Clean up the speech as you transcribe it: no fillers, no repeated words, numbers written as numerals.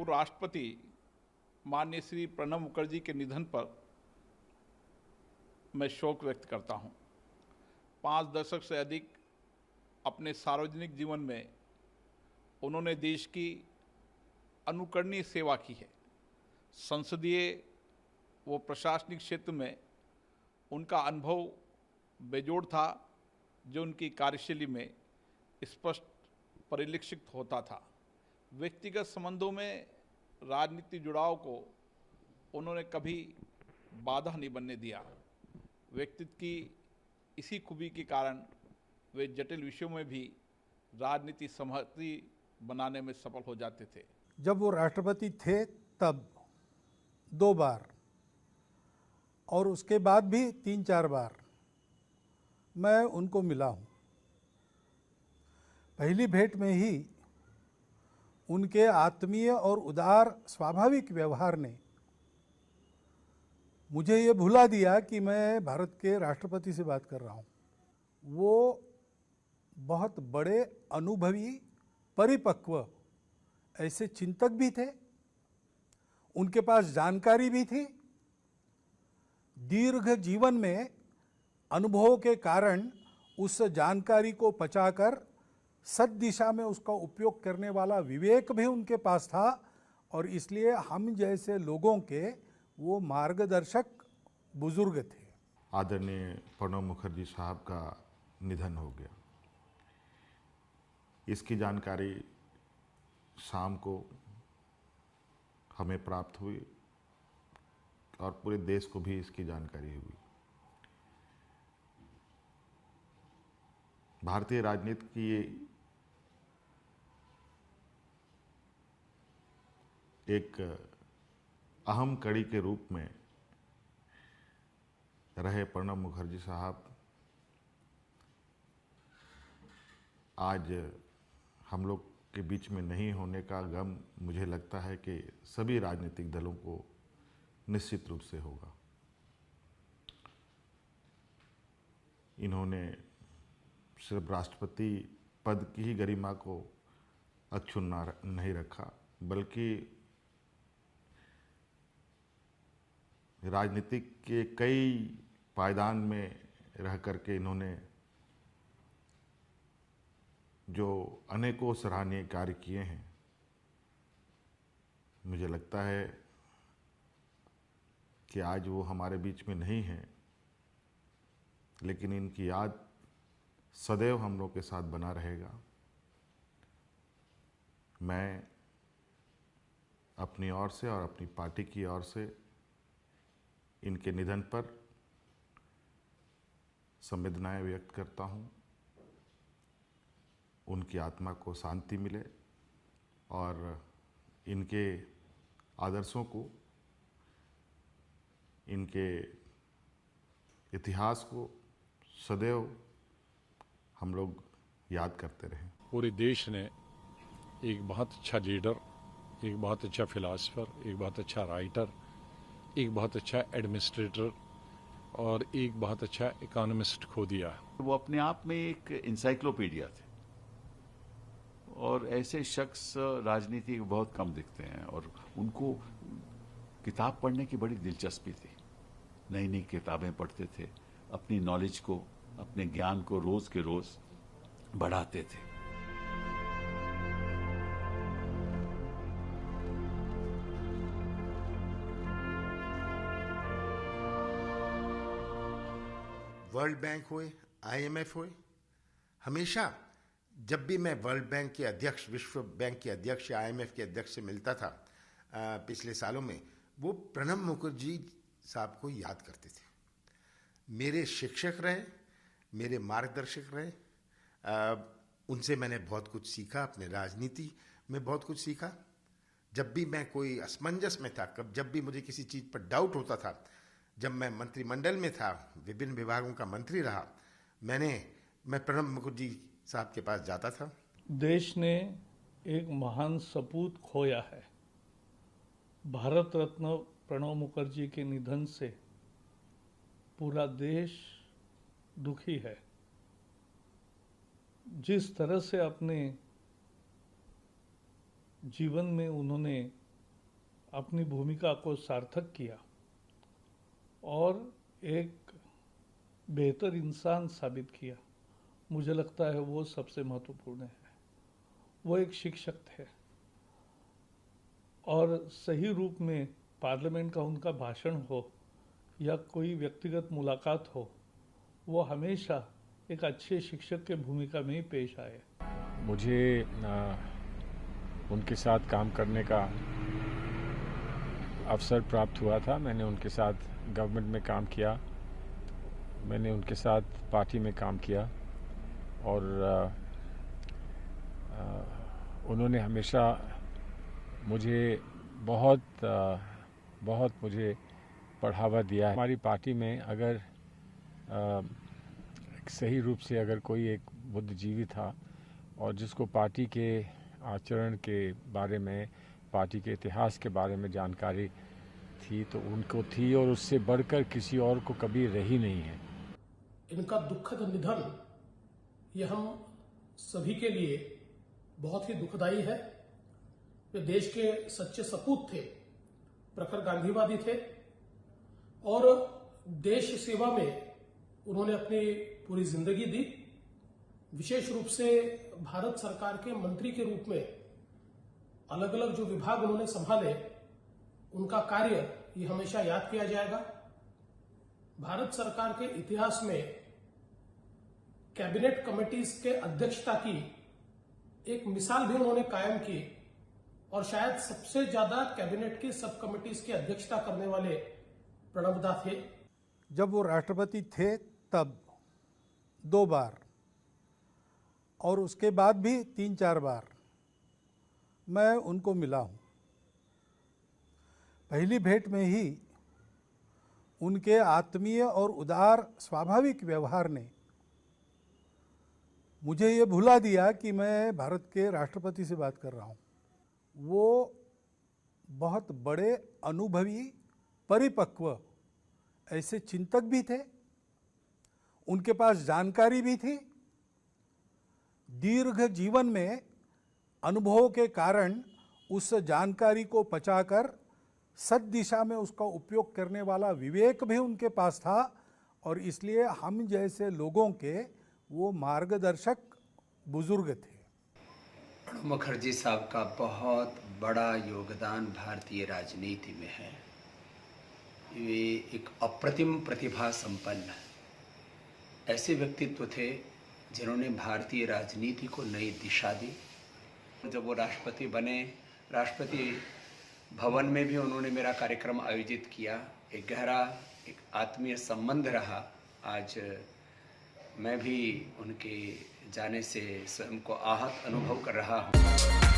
पूर्व राष्ट्रपति माननीय श्री प्रणब मुखर्जी के निधन पर मैं शोक व्यक्त करता हूं। 5 दशक से अधिक अपने सार्वजनिक जीवन में उन्होंने देश की अनुकरणीय सेवा की है। संसदीय व प्रशासनिक क्षेत्र में उनका अनुभव बेजोड़ था, जो उनकी कार्यशैली में स्पष्ट परिलक्षित होता था। व्यक्तिगत संबंधों में राजनीतिक जुड़ाव को उन्होंने कभी बाधा नहीं बनने दिया। व्यक्तित्व की इसी खूबी के कारण वे जटिल विषयों में भी राजनीति सहमति बनाने में सफल हो जाते थे। जब वो राष्ट्रपति थे तब 2 बार और उसके बाद भी 3-4 बार मैं उनको मिला हूँ। पहली भेंट में ही उनके आत्मीय और उदार स्वाभाविक व्यवहार ने मुझे ये भुला दिया कि मैं भारत के राष्ट्रपति से बात कर रहा हूँ। वो बहुत बड़े अनुभवी, परिपक्व ऐसे चिंतक भी थे। उनके पास जानकारी भी थी। दीर्घ जीवन में अनुभवों के कारण उस जानकारी को पचाकर सद दिशा में उसका उपयोग करने वाला विवेक भी उनके पास था और इसलिए हम जैसे लोगों के वो मार्गदर्शक बुजुर्ग थे। आदरणीय प्रणब मुखर्जी साहब का निधन हो गया। इसकी जानकारी शाम को हमें प्राप्त हुई और पूरे देश को भी इसकी जानकारी हुई। भारतीय राजनीति की एक अहम कड़ी के रूप में रहे प्रणब मुखर्जी साहब आज हम लोग के बीच में नहीं होने का गम मुझे लगता है कि सभी राजनीतिक दलों को निश्चित रूप से होगा। इन्होंने सिर्फ राष्ट्रपति पद की ही गरिमा को अक्षुण्ण नहीं रखा, बल्कि राजनीतिक के कई पायदान में रह करके इन्होंने जो अनेकों सराहनीय कार्य किए हैं, मुझे लगता है कि आज वो हमारे बीच में नहीं हैं, लेकिन इनकी याद सदैव हम लोग के साथ बना रहेगा। मैं अपनी ओर से और अपनी पार्टी की ओर से इनके निधन पर संवेदनाएं व्यक्त करता हूं। उनकी आत्मा को शांति मिले और इनके आदर्शों को, इनके इतिहास को सदैव हम लोग याद करते रहें। पूरे देश ने एक बहुत अच्छा लीडर, एक बहुत अच्छा फिलासफर, एक बहुत अच्छा राइटर, एक बहुत अच्छा एडमिनिस्ट्रेटर और एक बहुत अच्छा इकोनॉमिस्ट खो दिया। वो अपने आप में एक इंसाइक्लोपीडिया थे और ऐसे शख्स राजनीति में बहुत कम दिखते हैं और उनको किताब पढ़ने की बड़ी दिलचस्पी थी। नई नई किताबें पढ़ते थे, अपनी नॉलेज को, अपने ज्ञान को रोज के रोज बढ़ाते थे। वर्ल्ड बैंक हुए, IMF हुए, हमेशा जब भी मैं वर्ल्ड बैंक के अध्यक्ष, विश्व बैंक के अध्यक्ष या IMF के अध्यक्ष से मिलता था पिछले सालों में, वो प्रणब मुखर्जी साहब को याद करते थे। मेरे शिक्षक रहे, मेरे मार्गदर्शक रहे। उनसे मैंने बहुत कुछ सीखा, अपने राजनीति में बहुत कुछ सीखा। जब भी मैं कोई असमंजस में था, जब भी मुझे किसी चीज़ पर डाउट होता था, जब मैं मंत्रिमंडल में था, विभिन्न विभागों का मंत्री रहा, मैं प्रणब मुखर्जी साहब के पास जाता था। देश ने एक महान सपूत खोया है। भारत रत्न प्रणब मुखर्जी के निधन से पूरा देश दुखी है। जिस तरह से अपने जीवन में उन्होंने अपनी भूमिका को सार्थक किया और एक बेहतर इंसान साबित किया, मुझे लगता है वो सबसे महत्वपूर्ण है। वो एक शिक्षक थे और सही रूप में पार्लियामेंट का उनका भाषण हो या कोई व्यक्तिगत मुलाकात हो, वो हमेशा एक अच्छे शिक्षक के भूमिका में ही पेश आए। मुझे उनके साथ काम करने का अवसर प्राप्त हुआ था। मैंने उनके साथ गवर्नमेंट में काम किया, मैंने उनके साथ पार्टी में काम किया और उन्होंने हमेशा मुझे बहुत मुझे बढ़ावा दिया है। हमारी पार्टी में अगर सही रूप से अगर कोई एक बुद्धिजीवी था और जिसको पार्टी के आचरण के बारे में, पार्टी के इतिहास के बारे में जानकारी थी तो उनको थी, और उससे बढ़कर किसी और को कभी रही नहीं है। इनका दुखद निधन ये हम सभी के लिए बहुत ही दुखदाई है। वे देश के सच्चे सपूत थे, प्रखर गांधीवादी थे और देश सेवा में उन्होंने अपनी पूरी जिंदगी दी। विशेष रूप से भारत सरकार के मंत्री के रूप में अलग अलग जो विभाग उन्होंने संभाले, उनका कार्य ये हमेशा याद किया जाएगा। भारत सरकार के इतिहास में कैबिनेट कमेटीज के अध्यक्षता की एक मिसाल भी उन्होंने कायम की और शायद सबसे ज्यादा कैबिनेट की सब कमेटीज की अध्यक्षता करने वाले प्रणबदा थे। जब वो राष्ट्रपति थे तब 2 बार और उसके बाद भी 3-4 बार मैं उनको मिला हूँ। पहली भेंट में ही उनके आत्मीय और उदार स्वाभाविक व्यवहार ने मुझे ये भुला दिया कि मैं भारत के राष्ट्रपति से बात कर रहा हूँ। वो बहुत बड़े अनुभवी, परिपक्व ऐसे चिंतक भी थे, उनके पास जानकारी भी थी। दीर्घ जीवन में अनुभवों के कारण उस जानकारी को पचाकर सद दिशा में उसका उपयोग करने वाला विवेक भी उनके पास था और इसलिए हम जैसे लोगों के वो मार्गदर्शक बुजुर्ग थे। प्रणब मुखर्जी साहब का बहुत बड़ा योगदान भारतीय राजनीति में है। वे एक अप्रतिम प्रतिभा संपन्न ऐसे व्यक्तित्व थे जिन्होंने भारतीय राजनीति को नई दिशा दी। जब वो राष्ट्रपति बने, राष्ट्रपति भवन में भी उन्होंने मेरा कार्यक्रम आयोजित किया। एक गहरा, एक आत्मीय संबंध रहा। आज मैं भी उनके जाने से स्वयं को आहत अनुभव कर रहा हूँ।